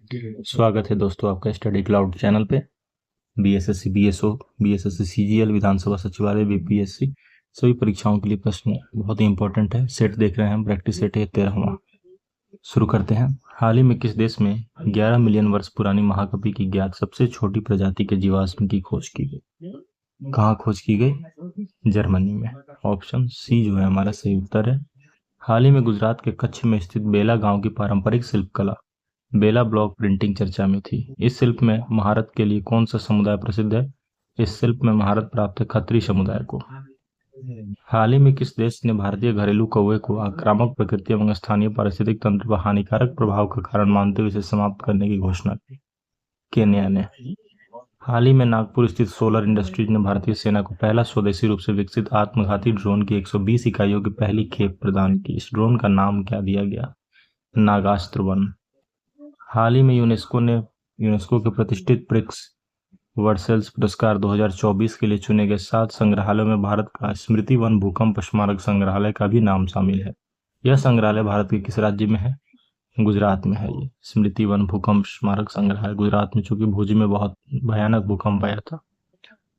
स्वागत है दोस्तों आपका स्टडी क्लाउड चैनल पे। बीएसएससी, बीएसओ, बीएसएससी सीजीएल, विधानसभा सचिवालय, बीपीएससी सभी परीक्षाओं के लिए प्रश्न बहुत ही इंपॉर्टेंट है। सेट देख रहे हैं हम, प्रैक्टिस सेट है 13वां। शुरू करते हैं। हाल ही में किस देश में 11 मिलियन वर्ष पुरानी महाकपि की ज्ञात सबसे छोटी प्रजाति के जीवाश्म की खोज की गई? कहाँ खोज की गई? जर्मनी में। ऑप्शन सी जो है हमारा सही उत्तर है। हाल ही में गुजरात के कच्छ में स्थित बेला गांव की पारंपरिक शिल्पकला बेला ब्लॉक प्रिंटिंग चर्चा में थी। इस शिल्प में महारत के लिए कौन सा समुदाय प्रसिद्ध है? इस शिल्प में महारत प्राप्त है खत्री समुदाय को। हाल ही में किस देश ने भारतीय घरेलू कौवे को आक्रामक प्रकृति एवं स्थानीय पारिस्थितिक तंत्र पर हानिकारक प्रभाव का कारण मानते हुए इसे समाप्त करने की घोषणा की? केन्या ने। हाल ही में नागपुर स्थित सोलर इंडस्ट्रीज ने भारतीय सेना को पहला स्वदेशी रूप से विकसित आत्मघाती ड्रोन की 120 इकाइयों की पहली खेप प्रदान की। इस ड्रोन का नाम क्या दिया गया? नागास्त्र 1। हाल ही में यूनेस्को के प्रतिष्ठित प्रिक्स वर्सेल्स पुरस्कार 2024 के लिए चुने गए 7 संग्रहालयों में भारत का स्मृति वन भूकंप स्मारक संग्रहालय का भी नाम शामिल है। यह संग्रहालय भारत के किस राज्य में है? गुजरात में है। ये स्मृति वन भूकंप स्मारक संग्रहालय गुजरात में, चूंकि भुज में बहुत भयानक भूकंप आया था,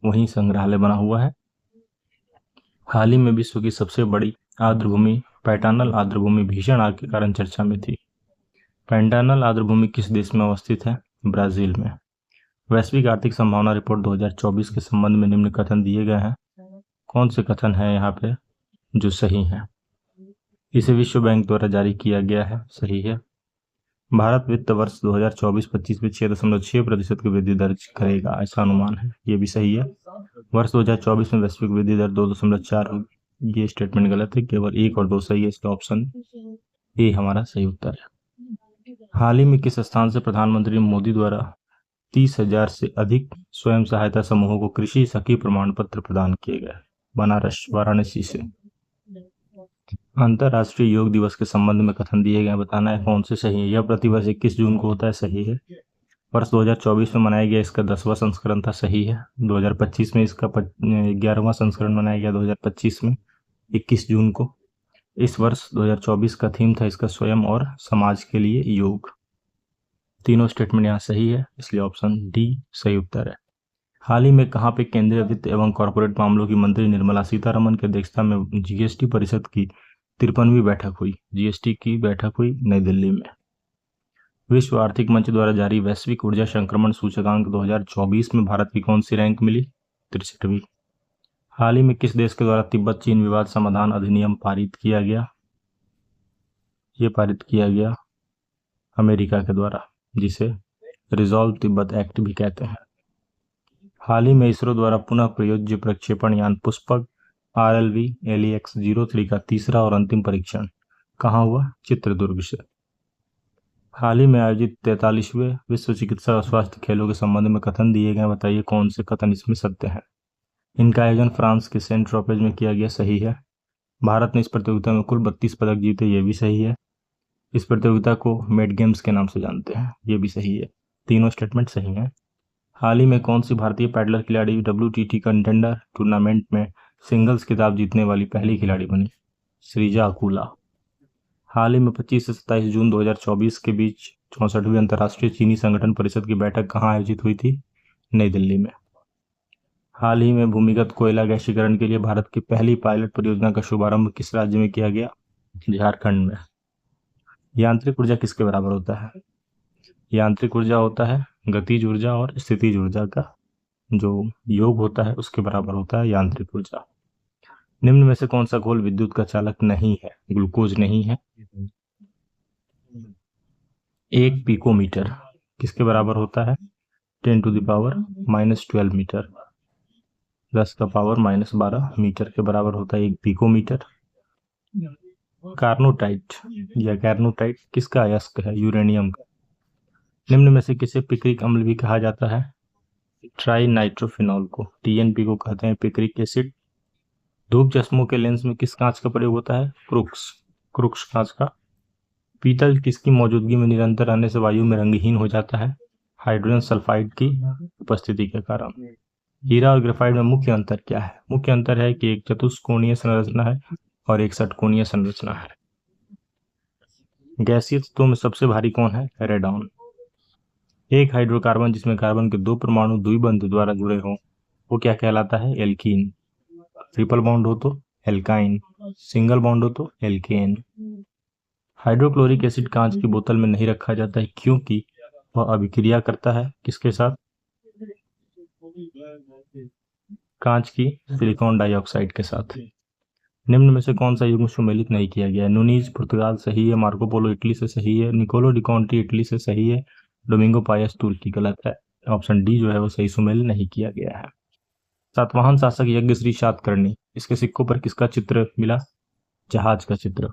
वहीं संग्रहालय बना हुआ है। हाल ही में विश्व की सबसे बड़ी आर्द्रभूमि पैंटानल आर्द्रभूमि भीषण आग के कारण चर्चा में थी। पैंटानल आर्द्रभूमि किस देश में अवस्थित है? ब्राजील में। वैश्विक आर्थिक संभावना रिपोर्ट 2024 के संबंध में निम्न कथन दिए गए हैं। कौन से कथन है यहाँ पे जो सही है? इसे विश्व बैंक द्वारा जारी किया गया है, सही है। भारत वित्त वर्ष 2024-25 में 6.6% की वृद्धि दर्ज करेगा, ऐसा अनुमान है, ये भी सही है। वर्ष 2024 में वैश्विक वृद्धि दर 2.4 होगी, ये स्टेटमेंट गलत है, केवल 1 और 2 सही है, इसका ऑप्शन ए हमारा सही उत्तर है। हाल ही में किस स्थान से प्रधानमंत्री मोदी द्वारा 30,000 से अधिक स्वयं सहायता समूहों को कृषि सखी प्रमाण पत्र प्रदान किए गए? बनारस, वाराणसी से। अंतर्राष्ट्रीय योग दिवस के संबंध में कथन दिए गए, बताना है कौन से सही है। यह प्रतिवर्ष 21 जून को होता है, सही है। वर्ष 2024 में मनाया गया, इसका 10वां संस्करण था, सही है। 2025 में इसका 11वां संस्करण मनाया गया, 2025 में 21 जून को। इस वर्ष 2024 का थीम था इसका स्वयं और समाज के लिए योग। तीनों स्टेटमेंट यहाँ सही है, इसलिए ऑप्शन डी सही उत्तर है। हाल ही में कहाँ पे केंद्रीय वित्त एवं कॉर्पोरेट मामलों की मंत्री निर्मला सीतारमन की अध्यक्षता में जीएसटी परिषद की 53वीं बैठक हुई? जीएसटी की बैठक हुई नई दिल्ली में। विश्व आर्थिक मंच द्वारा जारी वैश्विक ऊर्जा संक्रमण सूचकांक 2024 में भारत की कौन सी रैंक मिली? 63वीं। हाल ही में किस देश के द्वारा तिब्बत चीन विवाद समाधान अधिनियम पारित किया गया? ये पारित किया गया अमेरिका के द्वारा, जिसे रिजॉल्व तिब्बत एक्ट भी कहते हैं। हाल ही में इसरो द्वारा पुनः प्रयोज्य प्रक्षेपण यान पुष्पक RLV LEX-03 का तीसरा और अंतिम परीक्षण कहाँ हुआ? चित्रदुर्ग से। हाल ही में आयोजित 43वें विश्व चिकित्सा और स्वास्थ्य खेलों के संबंध में कथन दिए गए, बताइए कौन से कथन इसमें सत्य है। इनका आयोजन फ्रांस के सेंट ट्रोपेज में किया गया, सही है। भारत ने इस प्रतियोगिता में कुल 32 पदक जीते, ये भी सही है। इस प्रतियोगिता को मेड गेम्स के नाम से जानते हैं, ये भी सही है। तीनों स्टेटमेंट सही हैं। हाल ही में कौन सी भारतीय पैडलर खिलाड़ी WTT कंटेंडर टूर्नामेंट में सिंगल्स खिताब जीतने वाली पहली खिलाड़ी बनी? श्रीजा अकुला। हाल ही में 25 से 27 जून 2024 के बीच 64वीं अंतर्राष्ट्रीय चीनी संगठन परिषद की बैठक कहाँ आयोजित हुई थी? नई दिल्ली में। हाल ही में भूमिगत कोयला गैसीकरण के लिए भारत की पहली पायलट परियोजना का शुभारंभ किस राज्य में किया गया? झारखंड में। यांत्रिक ऊर्जा किसके बराबर होता है? यांत्रिक ऊर्जा होता है गतिज ऊर्जा और स्थितिज ऊर्जा का जो योग होता है उसके बराबर होता है यांत्रिक ऊर्जा। निम्न में से कौन सा घोल विद्युत का चालक नहीं है? ग्लूकोज नहीं है। 1 पिकोमीटर किसके बराबर होता है? 10⁻⁻12 मीटर, 10⁻⁻12 मीटर के बराबर होता है 1 पिकोमीटर। कार्नोटाइट या कैर्नोटाइट किसका अयस्क है? यूरेनियम का। निम्न में से किसे पिक्रिक अम्ल भी कहा जाता है? ट्राई नाइट्रोफिनॉल को, TNP को कहते हैं पिक्रिक एसिड। धूप चश्मों के लेंस में किस कांच का प्रयोग होता है? क्रुक्स कांच का। पीतल किसकी मौजूदगी में निरंतर रहने से वायु में रंगहीन हो जाता है? हाइड्रोजन सल्फाइड की उपस्थिति के कारण। हीरा और ग्रेफाइट में मुख्य अंतर क्या है? मुख्य अंतर है कि एक चतुष्कोणीय संरचना है और एक षटकोणीय संरचना है। गैसीय तत्वों में सबसे भारी कौन है? रेडॉन। एक हाइड्रोकार्बन जिसमें कार्बन के दो परमाणु द्विबंध द्वारा जुड़े हों वो क्या कहलाता है? एल्कीन। ट्रिपल बॉन्ड हो तो एल्काइन, सिंगल बॉन्ड हो तो एल्केन। हाइड्रोक्लोरिक एसिड कांच की बोतल में नहीं रखा जाता है क्योंकि वह अभिक्रिया करता है किसके साथ? कांच की सिलिकॉन डाइऑक्साइड के साथ। निम्न में से कौन सा युग्म सुमेलित नहीं किया गया है? नूनीज पुर्तगाल सही है, मार्को पोलो इटली से सही है, निकोलो डिकॉन्टी इटली से सही है, डोमिंगो पायस तुर्की। गलत है, ऑप्शन डी जो है वो सही सुमेलित नहीं किया गया है। सातवाहन शासक यज्ञश्री सातकर्णी, इसके सिक्कों पर किसका चित्र मिला? जहाज का चित्र।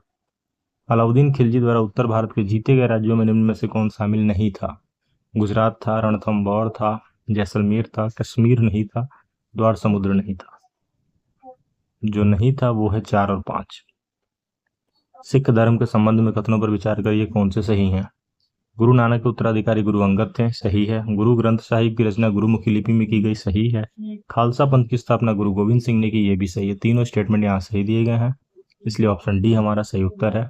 अलाउद्दीन खिलजी द्वारा उत्तर भारत के जीते गए राज्यों में निम्न में से कौन शामिल नहीं था? गुजरात था, रणथंभौर था, जैसलमेर था, कश्मीर नहीं था, द्वार समुद्र नहीं था। जो नहीं था वो है 4 और 5। सिख धर्म के संबंध में कथनों पर विचार करिए कौन से सही हैं? गुरु नानक के उत्तराधिकारी गुरु अंगद थे, सही है। गुरु ग्रंथ साहिब की रचना गुरुमुखी लिपि में की गई, सही है। खालसा पंथ की स्थापना गुरु गोविंद सिंह ने की, ये भी सही है। तीनों स्टेटमेंट यहाँ सही दिए गए हैं, इसलिए ऑप्शन डी हमारा सही उत्तर है।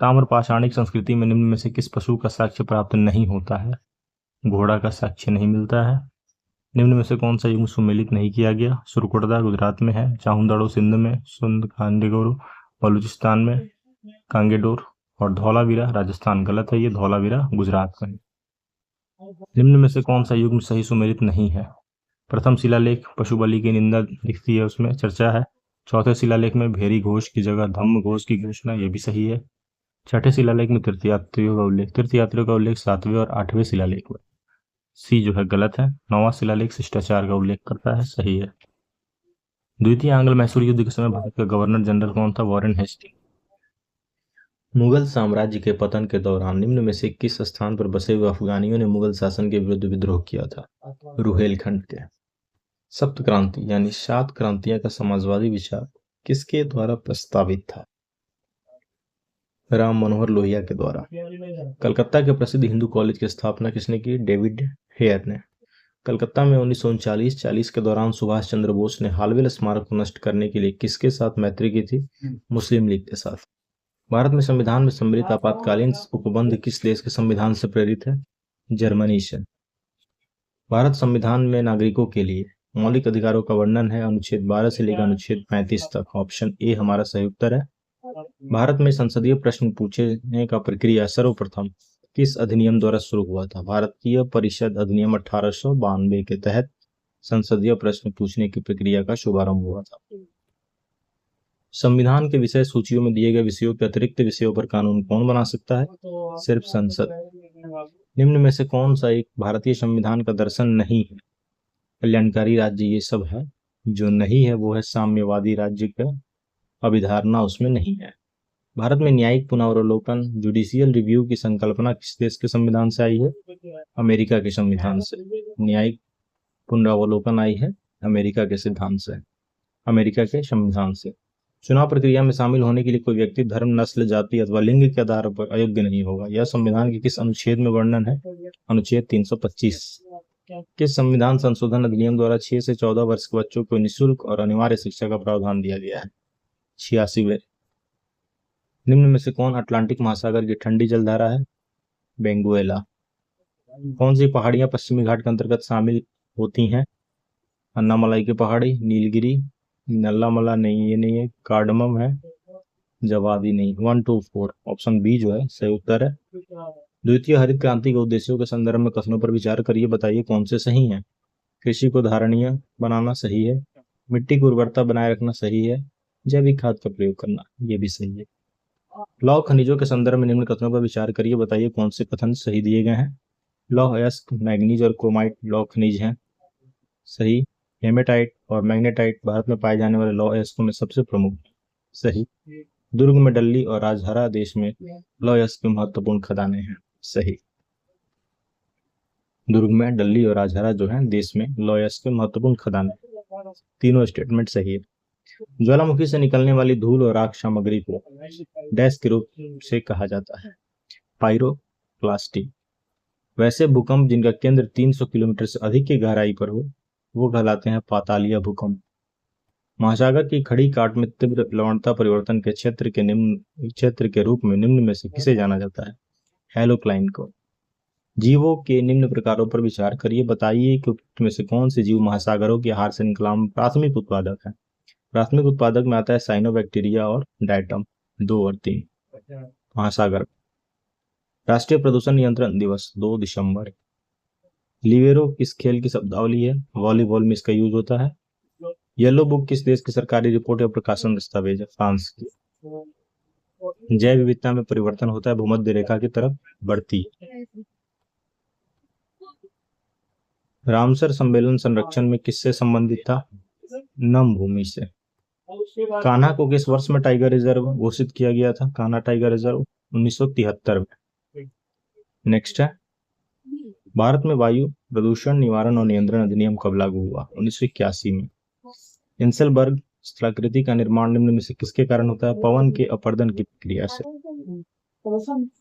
ताम्र पाषाणिक संस्कृति में निम्न में से किस पशु का साक्ष्य प्राप्त नहीं होता है? घोड़ा का साक्ष्य नहीं मिलता है। निम्न में से कौन सा युग्म सुमेलित नहीं किया गया? सुरकुर्दा गुजरात में है, चाहुंदड़ो सिंध में, सुंद कांडेगोरो बलूचिस्तान में, कांगेडोर और धौलावीरा राजस्थान। गलत है, ये धौलावीरा गुजरात में है। निम्न में से कौन सा युग्म सही सुमेलित नहीं है? प्रथम शिलालेख पशु बलि की निंदा दिखती है, उसमें चर्चा है। चौथे शिलालेख में भेरी घोष की जगह धम्म घोष की घोषणा, ये भी सही है। छठे शिलालेख में तीर्थयात्रियों का उल्लेख 7वें और 8वें शिलालेख में। सी जो है गलत है। 9वां शिलालेख शिष्टाचार का उल्लेख करता है, सही है। द्वितीय आंग्ल मैसूर युद्ध के समय भारत का गवर्नर जनरल कौन था? Warren Hasting. मुगल साम्राज्य के पतन के दौरान निम्न में से किस स्थान पर बसे हुए अफगानियों ने मुगल शासन के विरुद्ध विद्रोह किया था? रुहेलखंड के। सप्त क्रांति यानी 7 क्रांतियां का समाजवादी विचार किसके द्वारा प्रस्तावित था? राम मनोहर लोहिया के द्वारा। कलकत्ता के प्रसिद्ध हिंदू कॉलेज की स्थापना किसने की? डेविड हेयर ने। कलकत्ता में 1939-40 के दौरान सुभाष चंद्र बोस ने हालवेल स्मारक को नष्ट करने के लिए किसके साथ मैत्री की थी? मुस्लिम लीग के साथ। भारत में संविधान में सम्मिलित आपातकालीन उपबंध किस देश के संविधान से प्रेरित है? जर्मनी से। भारत संविधान में नागरिकों के लिए मौलिक अधिकारों का वर्णन है अनुच्छेद 12 से लेकर अनुच्छेद 35 तक। ऑप्शन ए हमारा सही उत्तर है। भारत में संसदीय प्रश्न पूछने का प्रक्रिया सर्वप्रथम किस अधिनियम द्वारा शुरू हुआ था? भारतीय परिषद अधिनियम 1892 के तहत संसदीय प्रश्न पूछने की प्रक्रिया का शुभारंभ हुआ था। संविधान के विषय सूचियों में दिए गए विषयों के अतिरिक्त विषयों पर कानून कौन बना सकता है? सिर्फ संसद। निम्न में से कौन सा एक भारतीय संविधान का दर्शन नहीं है? कल्याणकारी राज्य ये सब है, जो नहीं है वो है साम्यवादी राज्य का अभिधारणा उसमें नहीं है। भारत में न्यायिक पुनरावलोकन जुडिशियल रिव्यू की संकल्पना किस देश के संविधान से आई है? अमेरिका के संविधान से। न्यायिक पुनरावलोकन आई है अमेरिका के सिद्धांत से, अमेरिका के संविधान से। चुनाव प्रक्रिया में शामिल होने के लिए कोई व्यक्ति धर्म, नस्ल, जाति अथवा लिंग के आधार पर अयोग्य नहीं होगा। यह संविधान के किस अनुच्छेद में वर्णन है? अनुच्छेद 325। किस संविधान संशोधन अधिनियम द्वारा 6 से 14 वर्ष के बच्चों को निःशुल्क और अनिवार्य शिक्षा का प्रावधान दिया गया है? 86वें। निम्न में से कौन अटलांटिक महासागर की ठंडी जलधारा है? बेंगुएला। कौन सी पहाड़ियां पश्चिमी घाट के अंतर्गत शामिल होती हैं? अन्नामलाई की पहाड़ी, नीलगिरी, नल्लामला नहीं, ये नहीं है। कार्डमम है, जवाबी नहीं। 1 2 4 ऑप्शन बी जो है सही उत्तर है। द्वितीय हरित क्रांति के उद्देश्यों के संदर्भ में कथनों पर विचार करिए, बताइए कौन से सही हैं? कृषि को धारणीय बनाना सही है, मिट्टी की उर्वरता बनाए रखना सही है, जैविक खाद का प्रयोग करना ये भी सही है। लौह खनिजों के संदर्भ में निम्न कथनों पर विचार करिए, बताइए कौन से कथन सही दिए गए हैं? लौह अयस्क, मैग्नीज और क्रोमाइट लौह खनिज हैं, सही। हेमेटाइट और मैग्नेटाइट भारत में पाए जाने वाले लौह अयस्कों में सबसे प्रमुख, सही। दुर्ग में डल्ली और राजहरा देश में लौह अयस्क की महत्वपूर्ण खदानें हैं, सही। दुर्ग में डल्ली और राजहरा जो है देश में लौह अयस्क की महत्वपूर्ण खदानें, तीनों स्टेटमेंट सही है। ज्वालामुखी से निकलने वाली धूल और राख सामग्री को डैश के रूप से कहा जाता है? पायरोक्लास्टी। वैसे भूकंप जिनका केंद्र 300 किलोमीटर से अधिक की गहराई पर हो वो कहलाते हैं पातालीय भूकंप। महासागर की खड़ी काट में तीव्र लवणता परिवर्तन के क्षेत्र के रूप में निम्न में से किसे जाना जाता है? हेलोक्लाइन को। जीवों के निम्न प्रकारों पर विचार करिए, बताइए कि उपयुक्त में से कौन से जीव महासागरों की आहार श्रृंखला में प्राथमिक उत्पादक है। प्राथमिक उत्पादक में आता है साइनोबैक्टीरिया और डायटम, 2 और 3 महासागर। राष्ट्रीय प्रदूषण नियंत्रण दिवस 2 दिसंबर। लिबेरो किस खेल की शब्दावली है? वॉलीबॉल में इसका यूज होता है। येलो बुक किस देश की सरकारी रिपोर्ट या प्रकाशन दस्तावेज है? फ्रांस की। जैव विविधता में परिवर्तन होता है भूमध्य रेखा की तरफ बढ़ती। रामसर सम्मेलन संरक्षण में किससे संबंधित था? नम भूमि से। कान्हा को किस वर्ष में टाइगर रिजर्व घोषित किया गया था? कान्हा टाइगर रिजर्व 1973 में। नेक्स्ट है, भारत में वायु प्रदूषण निवारण और नियंत्रण अधिनियम कब लागू हुआ? 1981 में। इंसेलबर्ग स्थलाकृति का निर्माण निम्न में से किसके कारण होता है? पवन के अपरदन की प्रक्रिया से।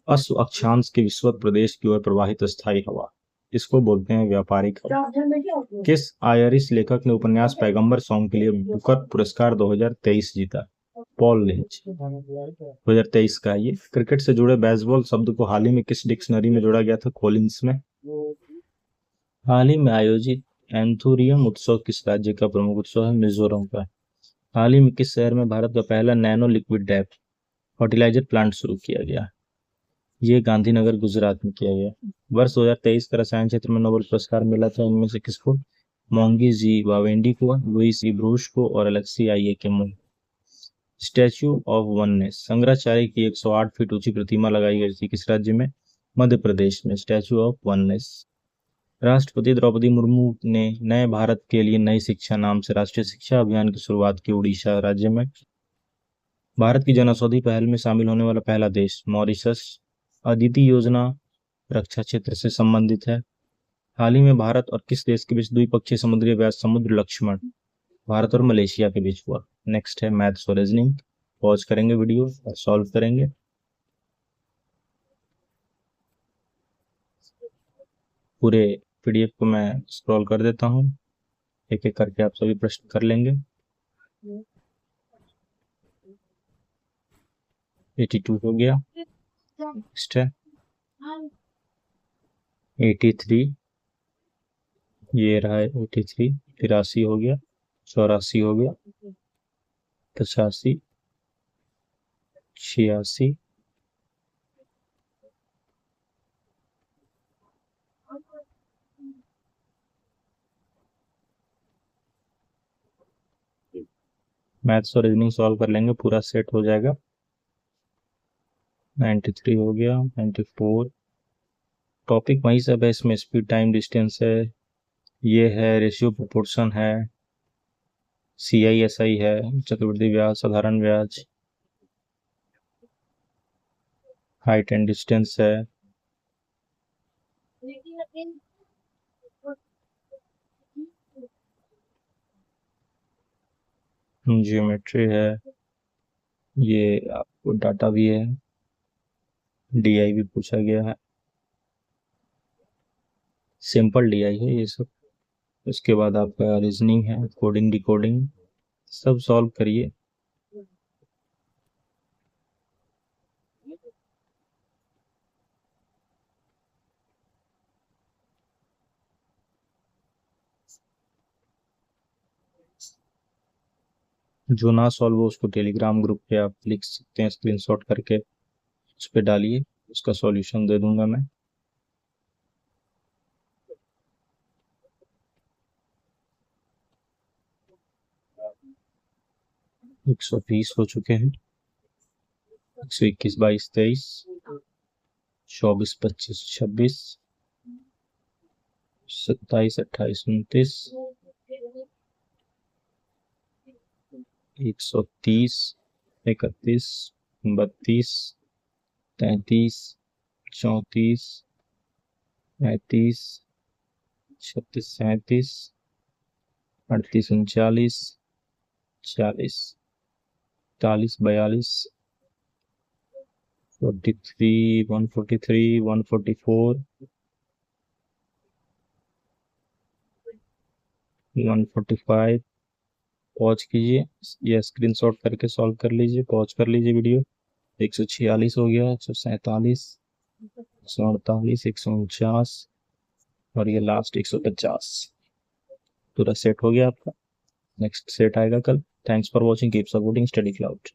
अश्व अक्षांश के विषुवत प्रदेश की ओर प्रवाहित स्थायी हवा, इसको बोलते हैं व्यापारिक हवा। किस आयरिश लेखक ने उपन्यास पैगंबर सॉन्ग के लिए बुकर पुरस्कार 2023 जीता? Paul lynch. 2023 का ये। क्रिकेट से जुड़े बेसबॉल शब्द को हाल ही में किस डिक्शनरी में जोड़ा गया था? कॉलिंस में। हाल ही में आयोजित एंथूरियम उत्सव किस राज्य का प्रमुख उत्सव है? मिजोरम का। हाल ही में किस शहर में भारत का पहला nano liquid DAP fertiliser plant शुरू किया गया? ये गांधीनगर गुजरात में किया गया। वर्ष 2023 का रसायन क्षेत्र में नोबेल पुरस्कार मिला था इनमें से किसको? मोंगी जी वावेंडी को, लुईस ई ब्रूश को और अलेक्सी आइए के मुंह। स्टैच्यू ऑफ वननेस, शंकराचार्य की 108 फीट ऊंची प्रतिमा लगाई गई थी किस राज्य में? मध्य प्रदेश में। Statue of oneness. राष्ट्रपति द्रौपदी मुर्मू ने नए भारत के लिए नई शिक्षा नाम से राष्ट्रीय शिक्षा अभियान की शुरुआत की उड़ीसा राज्य में। भारत की जनऔषधि पहल में शामिल होने वाला पहला देश मॉरिशस। अदिति योजना रक्षा क्षेत्र से संबंधित है। हाल ही में भारत और किस देश के बीच द्विपक्षीय समुद्री अभ्यास समुद्र लक्ष्मण भारत और मलेशिया के बीच हुआ? नेक्स्ट है मैथ्स और रीजनिंग। पॉज करेंगे वीडियो और सॉल्व करेंगे। पूरे पीडीएफ को मैं स्क्रॉल कर देता हूँ, एक एक करके आप सभी प्रश्न कर लेंगे। 82 हो गया। नेक्स्ट है 83, ये रहा 83। 83 हो गया। 84 हो गया। 85, 86, मैथ्स और रीजनिंग सॉल्व कर लेंगे, पूरा सेट हो जाएगा। 93 हो गया। 94, टॉपिक वही सब है, इसमें स्पीड टाइम डिस्टेंस है, ये है रेशियो प्रोपोर्शन है, CISI है, चक्रवृद्धि ब्याज, साधारण ब्याज, हाइट एंड डिस्टेंस है, जियोमेट्री है, ये आपको डाटा भी है, DI भी पूछा गया है, सिंपल DI है ये सब। उसके बाद आपका रीजनिंग है, कोडिंग डिकोडिंग सब सॉल्व करिए। जो ना सॉल्व हो उसको टेलीग्राम ग्रुप पे आप लिख सकते हैं, स्क्रीनशॉट करके उस पर डालिए, उसका सॉल्यूशन दे दूंगा मैं। 120 हो चुके हैं। 121, 22, 23, 24, 25, 26, 27, 28, 29, 130, 31, 32, 33, 34, 35, 36, 37, 38, 39, 40, 41, 42, 43, 143, 144, 145। पॉज कीजिए या स्क्रीनशॉट करके सॉल्व कर लीजिए, पॉज कर लीजिए वीडियो। 146 हो गया। 147, 148, 149 और ये लास्ट 150। पूरा सेट हो गया आपका। नेक्स्ट सेट आएगा कल। Thanks for watching, keep supporting study cloud.